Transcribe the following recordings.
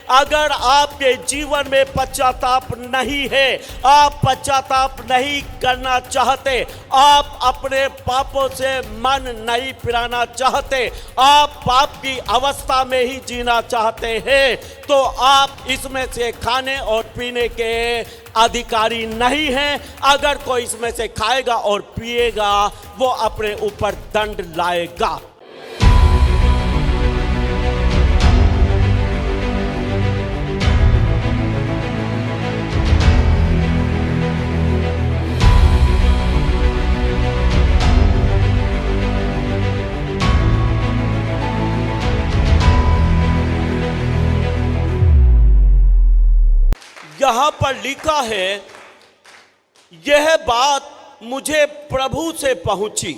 अगर आपके जीवन में पश्चाताप नहीं है, आप पश्चाताप नहीं करना चाहते, आप अपने पापों से मन नहीं फिराना चाहते, आप पाप की अवस्था में ही जीना चाहते हैं, तो आप इसमें से खाने और पीने के अधिकारी नहीं हैं। अगर कोई इसमें से खाएगा और पिएगा, वो अपने ऊपर दंड लाएगा। यहां पर लिखा है, यह बात मुझे प्रभु से पहुंची।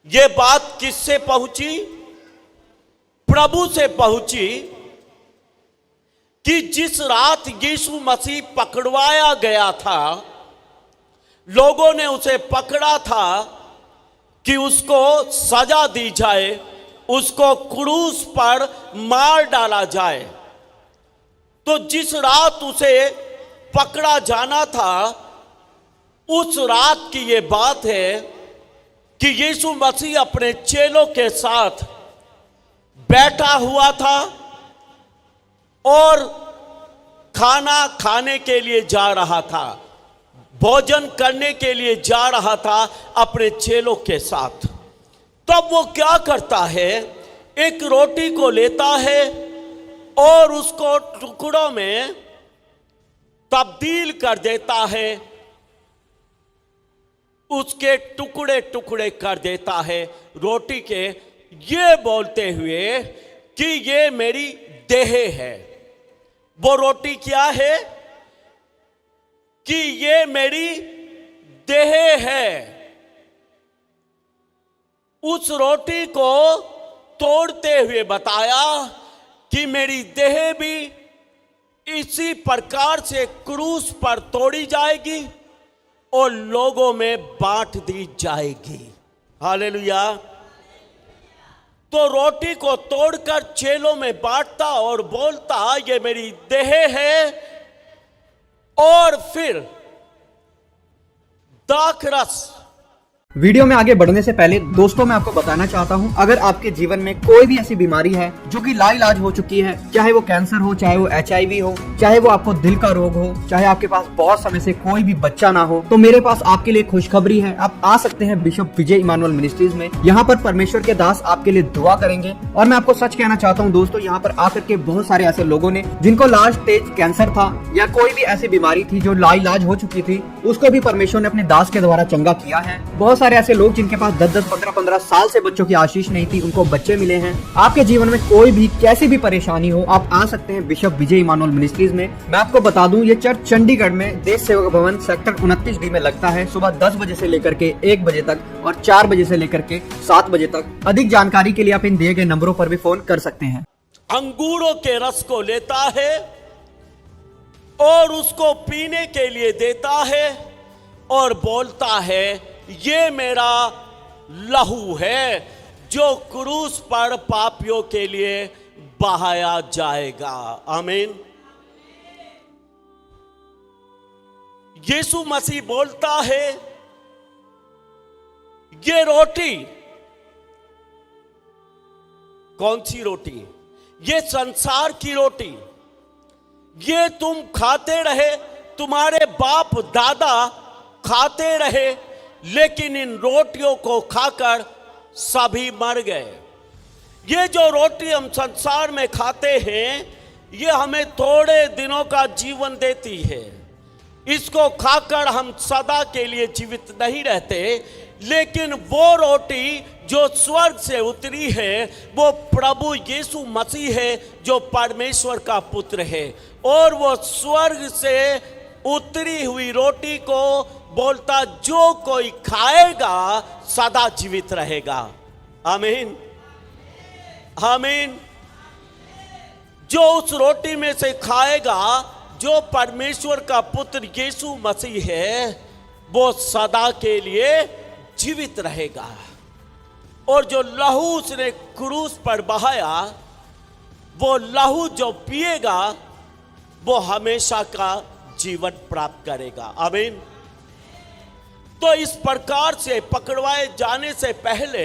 यह बात किससे पहुंची? प्रभु से पहुंची कि जिस रात यीशु मसीह पकड़वाया गया था, लोगों ने उसे पकड़ा था कि उसको सजा दी जाए, उसको क्रूस पर मार डाला जाए। तो जिस रात उसे पकड़ा जाना था, उस रात की ये बात है कि यीशु मसीह अपने चेलों के साथ बैठा हुआ था और खाना खाने के लिए जा रहा था, भोजन करने के लिए जा रहा था अपने चेलों के साथ। तब वो क्या करता है, एक रोटी को लेता है और उसको टुकड़ों में तब्दील कर देता है, उसके टुकड़े टुकड़े कर देता है रोटी के, ये बोलते हुए कि ये मेरी देह है। वो रोटी क्या है? कि ये मेरी देह है। उस रोटी को तोड़ते हुए बताया कि मेरी देह भी इसी प्रकार से क्रूस पर तोड़ी जाएगी और लोगों में बांट दी जाएगी। हालेलुया। तो रोटी को तोड़कर चेलों में बांटता और बोलता, ये मेरी देह है। और फिर दाखरस। वीडियो में आगे बढ़ने से पहले दोस्तों मैं आपको बताना चाहता हूं, अगर आपके जीवन में कोई भी ऐसी बीमारी है जो कि लाइलाज हो चुकी है, चाहे वो कैंसर हो, चाहे वो HIV हो, चाहे वो आपको दिल का रोग हो, चाहे आपके पास बहुत समय से कोई भी बच्चा ना हो, तो मेरे पास आपके लिए खुशखबरी है। आप आ सकते हैं बिशप विजय इमानुअल मिनिस्ट्रीज में। यहाँ पर परमेश्वर के दास आपके लिए दुआ करेंगे। और मैं आपको सच कहना चाहता हूँ दोस्तों, यहाँ पर आकर के बहुत सारे ऐसे लोगों ने जिनको लास्ट स्टेज कैंसर था या कोई भी ऐसी बीमारी थी जो लाइलाज हो चुकी थी, उसको भी परमेश्वर ने अपने दास के द्वारा चंगा किया है। बहुत सारे ऐसे लोग जिनके पास 10-10, 15-15 साल से बच्चों की आशीष नहीं थी, उनको बच्चे मिले हैं। आपके जीवन में कोई भी कैसी भी परेशानी हो, आप आ सकते हैं बिशप विजय इमानुअल मिनिस्ट्रीज में। मैं आपको बता दूं, ये चर्च चंडीगढ़ में देश सेवक भवन सेक्टर 29D में लगता है, सुबह 10 बजे से लेकर के 1 बजे तक और 4 बजे से लेकर के 7 बजे तक। अधिक जानकारी के लिए आप इन दिए गए नंबरों पर भी फोन कर सकते हैं। अंगूरों के रस को लेता है और उसको पीने के लिए देता है और बोलता है, ये मेरा लहू है जो क्रूस पर पापियों के लिए बहाया जाएगा। आमीन। यीशु मसीह बोलता है, ये रोटी, कौन सी रोटी? ये संसार की रोटी, ये तुम खाते रहे, तुम्हारे बाप दादा खाते रहे, लेकिन इन रोटियों को खाकर सभी मर गए। ये जो रोटी हम संसार में खाते हैं, ये हमें थोड़े दिनों का जीवन देती है। इसको खाकर हम सदा के लिए जीवित नहीं रहते, लेकिन वो रोटी जो स्वर्ग से उतरी है, वो प्रभु यीशु मसीह है, जो परमेश्वर का पुत्र है। और वो स्वर्ग से उतरी हुई रोटी को बोलता, जो कोई खाएगा सदा जीवित रहेगा। आमीन, आमीन। जो उस रोटी में से खाएगा, जो परमेश्वर का पुत्र यीशु मसीह है, वो सदा के लिए जीवित रहेगा। और जो लहू उसने क्रूस पर बहाया, वो लहू जो पिएगा वो हमेशा का जीवन प्राप्त करेगा। आमीन। तो इस प्रकार से पकड़वाए जाने से पहले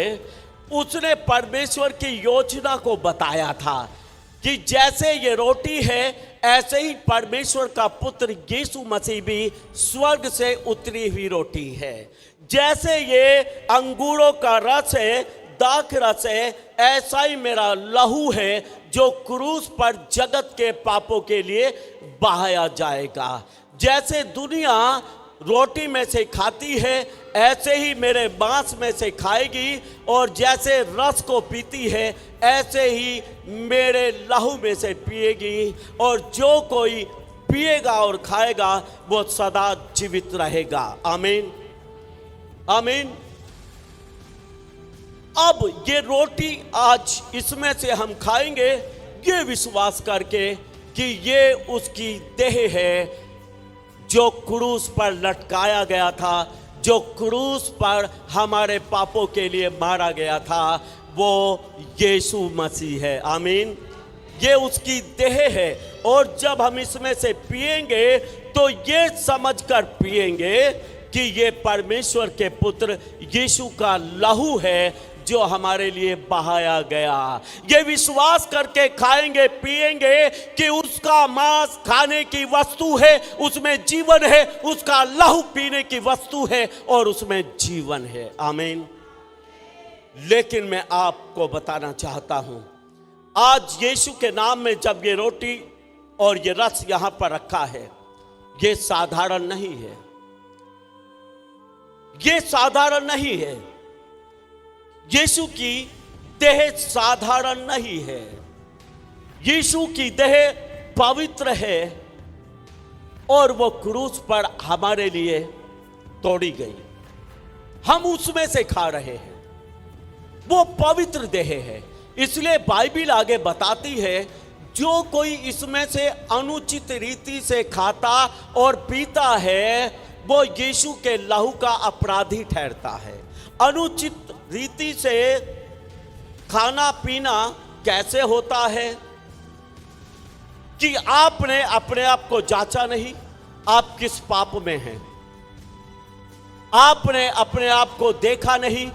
उसने परमेश्वर की योजना को बताया था कि जैसे ये रोटी है ऐसे ही परमेश्वर का पुत्र यीशु मसीह भी स्वर्ग से उतरी हुई रोटी है। जैसे ये अंगूरों का रस है, दाख रस है, ऐसा ही मेरा लहू है जो क्रूस पर जगत के पापों के लिए बहाया जाएगा। जैसे दुनिया रोटी में से खाती है ऐसे ही मेरे मांस में से खाएगी, और जैसे रस को पीती है ऐसे ही मेरे लहू में से पिएगी, और जो कोई पिएगा और खाएगा वो सदा जीवित रहेगा। आमीन, आमीन। अब ये रोटी आज इसमें से हम खाएंगे ये विश्वास करके कि ये उसकी देह है जो क्रूस पर लटकाया गया था, जो क्रूस पर हमारे पापों के लिए मारा गया था, वो यीशु मसीह है। आमीन। ये उसकी देह है, और जब हम इसमें से पिएंगे तो ये समझकर पिएंगे कि ये परमेश्वर के पुत्र यीशु का लहू है जो हमारे लिए बहाया गया। ये विश्वास करके खाएंगे पिएंगे कि उसका मांस खाने की वस्तु है, उसमें जीवन है, उसका लहू पीने की वस्तु है और उसमें जीवन है। आमीन। लेकिन मैं आपको बताना चाहता हूं, आज यीशु के नाम में जब ये रोटी और ये रस यहां पर रखा है, ये साधारण नहीं है, ये साधारण नहीं है। यीशु की देह साधारण नहीं है। यीशु की देह पवित्र है और वो क्रूस पर हमारे लिए तोड़ी गई, हम उसमें से खा रहे हैं। वो पवित्र देह है। इसलिए बाइबिल आगे बताती है जो कोई इसमें से अनुचित रीति से खाता और पीता है वो यीशु के लहू का अपराधी ठहरता है। अनुचित रीति से खाना पीना कैसे होता है कि आपने अपने आप को जांचा नहीं, आप किस पाप में हैं। आपने अपने आप को देखा नहीं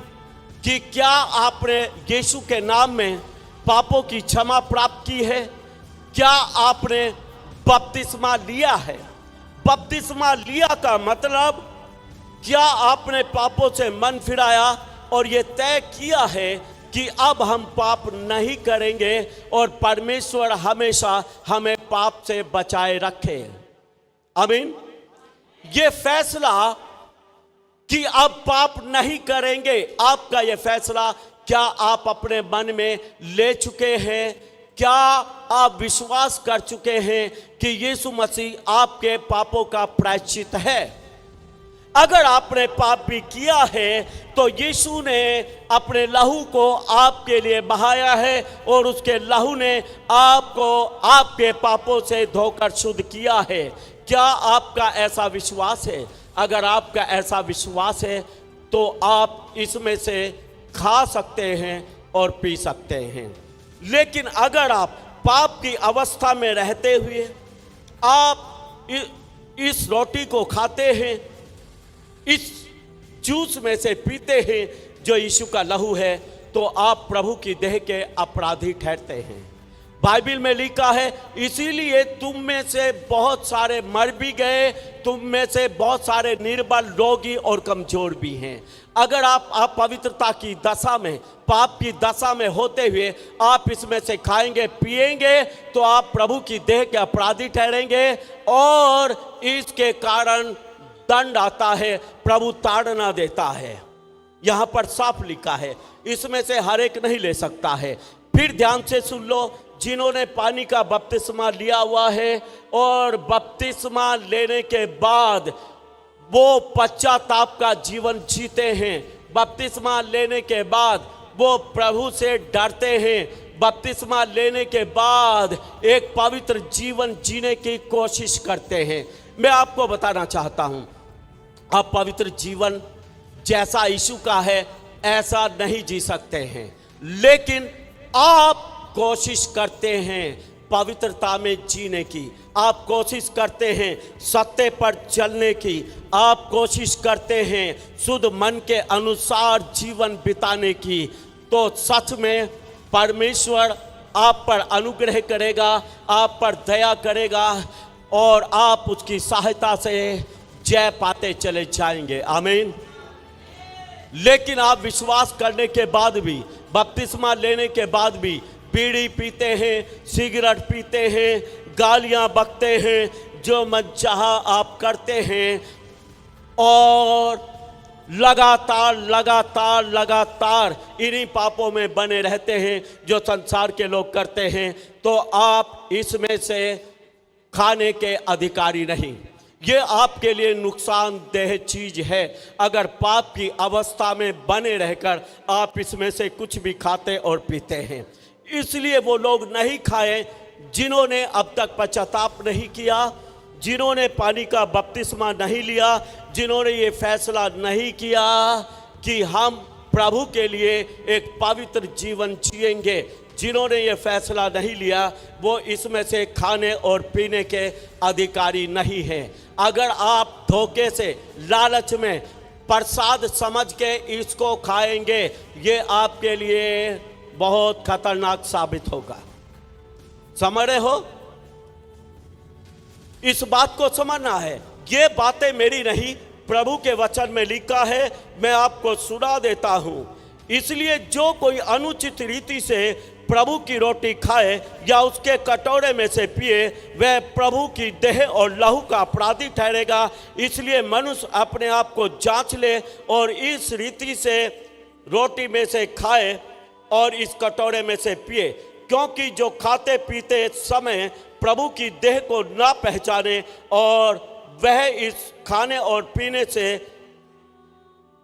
कि क्या आपने यीशु के नाम में पापों की क्षमा प्राप्त की है, क्या आपने बपतिस्मा लिया है। बपतिस्मा लिया का मतलब क्या आपने पापों से मन फिराया और ये तय किया है कि अब हम पाप नहीं करेंगे और परमेश्वर हमेशा हमें पाप से बचाए रखे। आमीन। ये फैसला कि अब पाप नहीं करेंगे, आपका ये फैसला क्या आप अपने मन में ले चुके हैं? क्या आप विश्वास कर चुके हैं कि यीशु मसीह आपके पापों का प्रायश्चित है? अगर आपने पाप भी किया है तो यीशु ने अपने लहू को आपके लिए बहाया है और उसके लहू ने आपको आपके पापों से धोकर शुद्ध किया है। क्या आपका ऐसा विश्वास है? अगर आपका ऐसा विश्वास है तो आप इसमें से खा सकते हैं और पी सकते हैं। लेकिन अगर आप पाप की अवस्था में रहते हुए आप इस रोटी को खाते हैं, इस जूस में से पीते हैं जो यीशु का लहू है, तो आप प्रभु की देह के अपराधी ठहरते हैं। बाइबिल में लिखा है इसीलिए तुम में से बहुत सारे मर भी गए, तुम में से बहुत सारे निर्बल, रोगी और कमजोर भी हैं। अगर आप पवित्रता की दशा में, पाप की दशा में होते हुए आप इसमें से खाएंगे पिएंगे तो आप प्रभु की देह के अपराधी ठहरेंगे और इसके कारण दंड आता है, प्रभु ताड़ना देता है। यहां पर साफ लिखा है, इसमें से हर एक नहीं ले सकता है। फिर ध्यान से सुन लो, जिन्होंने पानी का बपतिस्मा लिया हुआ है और बपतिस्मा लेने के बाद वो पश्चाताप का जीवन जीते हैं, बपतिस्मा लेने के बाद वो प्रभु से डरते हैं, बपतिस्मा लेने के बाद एक पवित्र जीवन जीने की कोशिश करते हैं। मैं आपको बताना चाहता हूं, आप पवित्र जीवन जैसा यीशु का है ऐसा नहीं जी सकते हैं, लेकिन आप कोशिश करते हैं पवित्रता में जीने की, आप कोशिश करते हैं सत्य पर चलने की, आप कोशिश करते हैं शुद्ध मन के अनुसार जीवन बिताने की, तो सच में परमेश्वर आप पर अनुग्रह करेगा, आप पर दया करेगा और आप उसकी सहायता से जय पाते चले जाएंगे। आमीन। लेकिन आप विश्वास करने के बाद भी, बपतिस्मा लेने के बाद भी बीड़ी पीते हैं, सिगरेट पीते हैं, गालियां बकते हैं, जो मनचाहा आप करते हैं और लगातार इन्हीं पापों में बने रहते हैं जो संसार के लोग करते हैं, तो आप इसमें से खाने के अधिकारी नहीं। ये आपके लिए नुकसानदेह चीज है अगर पाप की अवस्था में बने रहकर आप इसमें से कुछ भी खाते और पीते हैं। इसलिए वो लोग नहीं खाए जिन्होंने अब तक पश्चाताप नहीं किया, जिन्होंने पानी का बपतिस्मा नहीं लिया, जिन्होंने ये फैसला नहीं किया कि हम प्रभु के लिए एक पवित्र जीवन जिएंगे, जिन्होंने ये फैसला नहीं लिया वो इसमें से खाने और पीने के अधिकारी नहीं हैं। अगर आप धोखे से, लालच में, प्रसाद समझ के इसको खाएंगे, ये आपके लिए बहुत खतरनाक साबित होगा। समझ रहे हो? इस बात को समझना है। ये बातें मेरी नहीं, प्रभु के वचन में लिखा है, मैं आपको सुना देता हूं। इसलिए जो कोई अनुचित रीति से प्रभु की रोटी खाए या उसके कटोरे में से पिए, वह प्रभु की देह और लहू का अपराधी ठहरेगा। इसलिए मनुष्य अपने आप को जांच ले और इस रीति से रोटी में से खाए और इस कटोरे में से पिए, क्योंकि जो खाते पीते समय प्रभु की देह को ना पहचाने और वह इस खाने और पीने से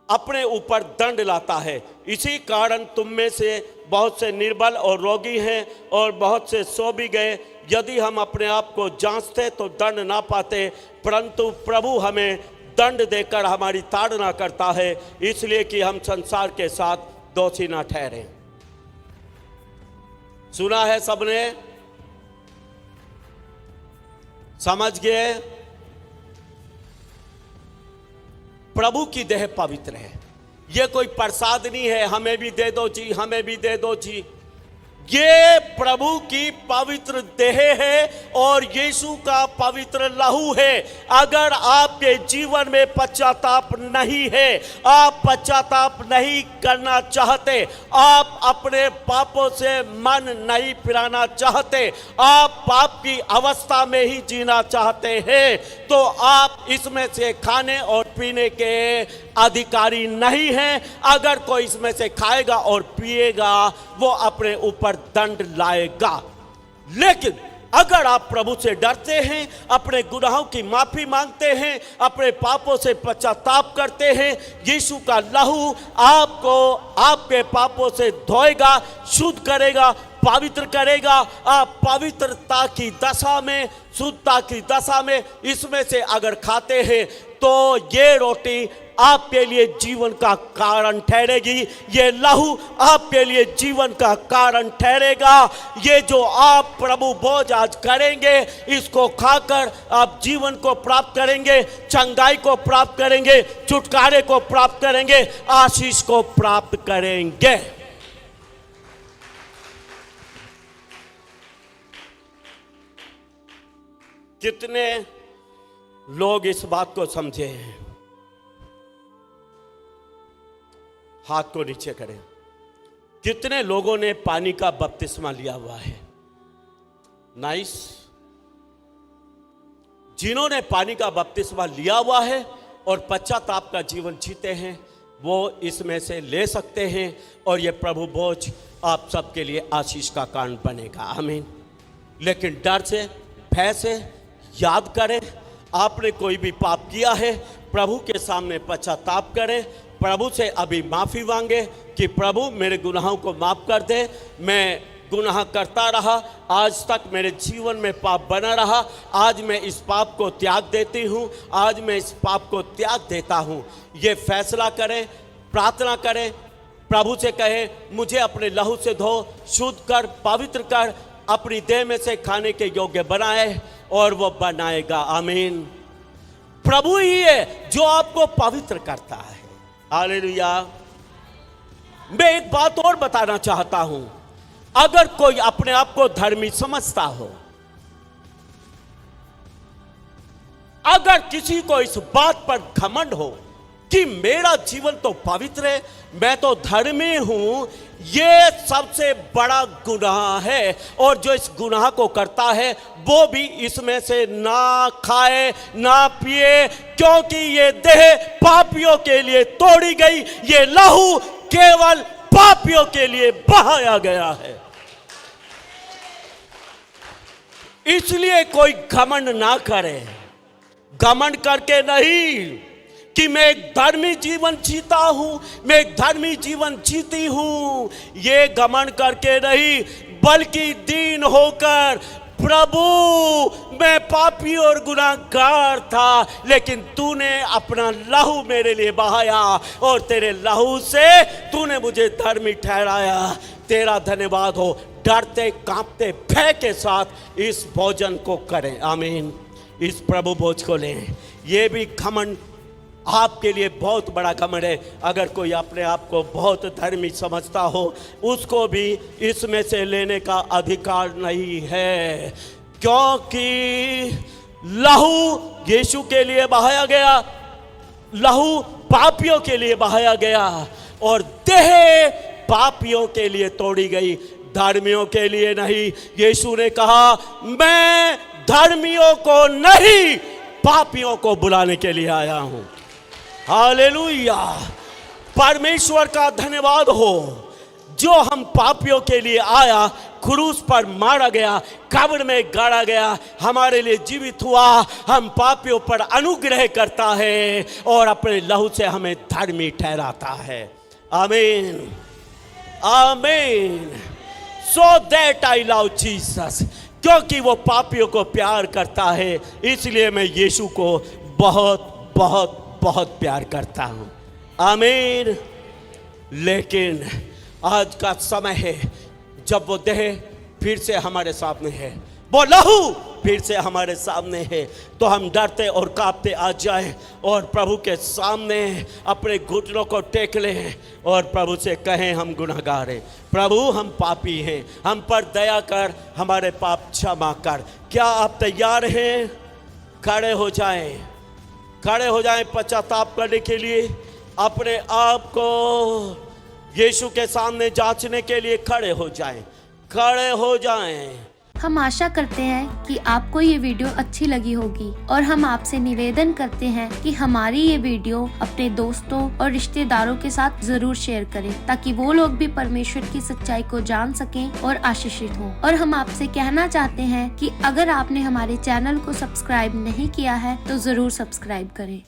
अपने ऊपर दंड लाता है। इसी कारण तुम में से बहुत से निर्बल और रोगी हैं और बहुत से सो भी गए। यदि हम अपने आप को जांचते तो दंड ना पाते, परंतु प्रभु हमें दंड देकर हमारी ताड़ना करता है, इसलिए कि हम संसार के साथ दोषी ना ठहरे। सुना है सबने? समझ गए? प्रभु की देह पवित्र है। ये कोई प्रसाद नहीं है, हमें भी दे दो जी, हमें भी दे दो जी। ये प्रभु की पवित्र देह है और यीशु का पवित्र लहू है। अगर आपके जीवन में पश्चाताप नहीं है, आप पश्चाताप नहीं करना चाहते, आप अपने पापों से मन नहीं फिराना चाहते, आप पाप की अवस्था में ही जीना चाहते हैं, तो आप इसमें से खाने और पीने के अधिकारी नहीं हैं। अगर कोई इसमें से खाएगा और पिएगा वो अपने ऊपर दंड लाएगा। लेकिन अगर आप प्रभु से डरते हैं, अपने गुनाहों की माफी मांगते हैं, अपने पापों से पश्चाताप करते हैं, यीशु का लहू आपको आपके पापों से धोएगा, शुद्ध करेगा, पवित्र करेगा। आप पवित्रता की दशा में, शुद्धता की दशा में इसमें से अगर खाते हैं तो ये रोटी आपके लिए जीवन का कारण ठहरेगी, ये लहू आपके लिए जीवन का कारण ठहरेगा। ये जो आप प्रभु भोज आज करेंगे, इसको खाकर आप जीवन को प्राप्त करेंगे, चंगाई को प्राप्त करेंगे, छुटकारे को प्राप्त करेंगे, आशीष को प्राप्त करेंगे। कितने लोग इस बात को समझे हैं? हाथ को नीचे करें। कितने लोगों ने पानी का बपतिस्मा लिया हुआ है? नाइस। जिन्होंने पानी का बपतिस्मा लिया हुआ है और पश्चाताप का जीवन जीते हैं, वो इसमें से ले सकते हैं और ये प्रभु भोज आप सबके लिए आशीष का कारण बनेगा। आमीन। लेकिन डर से, भय से याद करें, आपने कोई भी पाप किया है, प्रभु के सामने पश्चाताप करें, प्रभु से अभी माफ़ी मांगे कि प्रभु मेरे गुनाहों को माफ़ कर दे। मैं गुनाह करता रहा, आज तक मेरे जीवन में पाप बना रहा, आज मैं इस पाप को त्याग देती हूँ, आज मैं इस पाप को त्याग देता हूँ। ये फैसला करें, प्रार्थना करें, प्रभु से कहे मुझे अपने लहू से धो, शुद्ध कर, पवित्र कर, अपनी देह में से खाने के योग्य बनाए, और वो बनाएगा। आमीन। प्रभु ही है जो आपको पवित्र करता है। हालेलुया। मैं एक बात और बताना चाहता हूं, अगर कोई अपने आप को धर्मी समझता हो, अगर किसी को इस बात पर घमंड हो कि मेरा जीवन तो पवित्र है, मैं तो धर्मी हूं, ये सबसे बड़ा गुनाह है। और जो इस गुनाह को करता है वो भी इसमें से ना खाए ना पिए, क्योंकि ये देह पापियों के लिए तोड़ी गई, ये लहू केवल पापियों के लिए बहाया गया है। इसलिए कोई घमंड ना करे। घमंड करके नहीं कि मैं एक धर्मी जीवन जीता हूं, मैं एक धर्मी जीवन जीती हूं, ये घमंड करके नहीं, बल्कि दीन होकर, प्रभु मैं पापी और गुनाहगार था, लेकिन तूने अपना लहू मेरे लिए बहाया, और तेरे लहू से तूने मुझे धर्मी ठहराया। तेरा धन्यवाद हो। डरते कांपते भय के साथ इस भोजन को करें। आमीन। इस प्रभु भोज को लें। ये भी घमंड आपके लिए बहुत बड़ा घमंड है। अगर कोई अपने आप को बहुत धर्मी समझता हो, उसको भी इसमें से लेने का अधिकार नहीं है, क्योंकि लहू यीशु के लिए बहाया गया, लहू पापियों के लिए बहाया गया, और देह पापियों के लिए तोड़ी गई, धर्मियों के लिए नहीं। यीशु ने कहा मैं धर्मियों को नहीं, पापियों को बुलाने के लिए आया हूं। हालेलुया। परमेश्वर का धन्यवाद हो जो हम पापियों के लिए आया, क्रूस पर मारा गया, कब्र में गाड़ा गया, हमारे लिए जीवित हुआ, हम पापियों पर अनुग्रह करता है और अपने लहू से हमें धर्मी ठहराता है। आमीन। आमीन। So that I love Jesus, क्योंकि वो पापियों को प्यार करता है, इसलिए मैं यीशु को बहुत बहुत बहुत प्यार करता हूं। आमीन। लेकिन आज का समय है जब वो देह फिर से हमारे सामने है, वो लहू फिर से हमारे सामने है, तो हम डरते और कांपते आ जाएं और प्रभु के सामने अपने घुटनों को टेक लें और प्रभु से कहें हम गुनहगार हैं, प्रभु हम पापी हैं, हम पर दया कर, हमारे पाप क्षमा कर। क्या आप तैयार हैं? खड़े हो जाएं, खड़े हो जाएं पश्चाताप करने के लिए, अपने आप को यीशु के सामने जांचने के लिए खड़े हो जाएं, खड़े हो जाएं। हम आशा करते हैं कि आपको ये वीडियो अच्छी लगी होगी और हम आपसे निवेदन करते हैं कि हमारी ये वीडियो अपने दोस्तों और रिश्तेदारों के साथ जरूर शेयर करें, ताकि वो लोग भी परमेश्वर की सच्चाई को जान सकें और आशीषित हों। और हम आपसे कहना चाहते हैं कि अगर आपने हमारे चैनल को सब्सक्राइब नहीं किया है तो जरूर सब्सक्राइब करें।